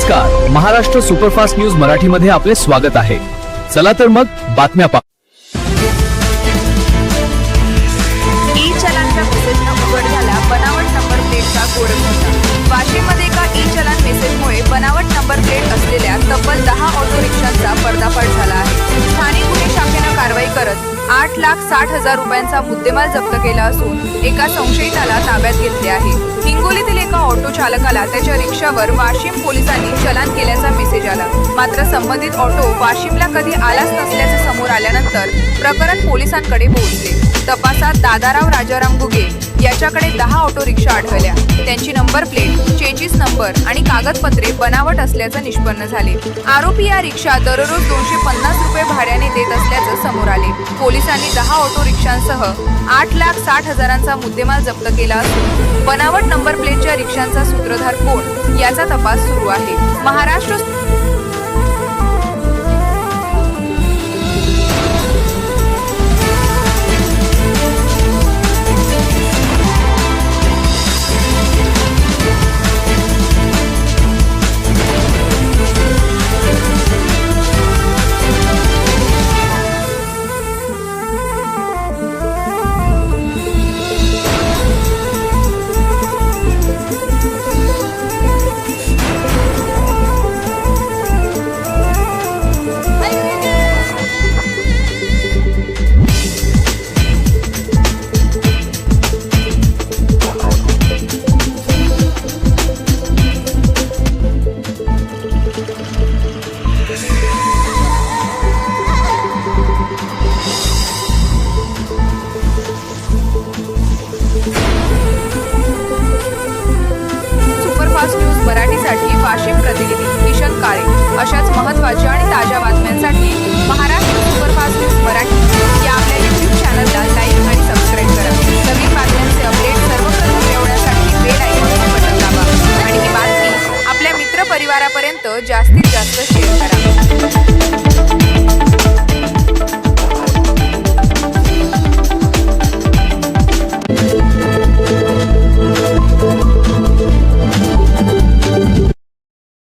नमस्कार, Maharashtra superfast news मराठीमध्ये आपले स्वागत आहे। चला तर मग बातम्या पहा। ई चलानच्या मेसेजने उघड झाला बनावट नंबर प्लेटचा गोडघोटा। वाशीमध्ये एका ई चलान मेसेजमुळे बनावट नंबर प्लेट असलेल्या तब्बल 10 ऑटो रिक्षांचा पर्दाफाश झाला आहे। स्थानिक गुन्हे शाखेने कारवाई करत 8,60,000 रुपयांचा मुद्देमाल जप्त केला असून एका संशयिताला ताब्यात घेतले आहे। हिंगोलीतील एका ऑटो चालकाला त्याच्या रिक्षावर वाशिम पोलिसांनी चलान केल्याचा मेसेज आला, मात्र संबंधित ऑटो वाशिमला कधी आलाच नसल्याचे समोर आल्यानंतर प्रकरण पोलिसांकडे पोहोचले। तपासात दादाराव राजाराम गुगे याच्याकडे 10 ऑटो रिक्षा आढळल्या। त्यांची नंबर प्लेट, चेजिस नंबर आणि कागदपत्रे बनावट असल्याचे निष्पन्न झाले। आरोपी या रिक्षा दररोज 250 रुपये भाड्याने देत असल्याचे समोर आले। पोलिसांनी 10 ऑटो रिक्षांसह 8,60,000चा मुद्देमाल जप्त केला असून बनावट नंबर प्लेटच्या रिक्षांचा सूत्रधार कोण याचा तपास सुरू आहे। महाराष्ट्र मराठीसाठी वाशिम प्रतिनिधी किशन काळे। अशाच महत्त्वाच्या आणि ताज्या बातम्यांसाठी महाराष्ट्र सुपरफास्ट न्यूज मराठी या आपल्या YouTube चॅनलला लाईक आणि सबस्क्राईब करा। नवीन बातम्यांचे अपडेट सर्वप्रथम मिळवण्यासाठी बेल आयकॉनचे बटन दाबा आणि ही बातमी आपल्या मित्र परिवारापर्यंत जास्तीत जास्त शेअर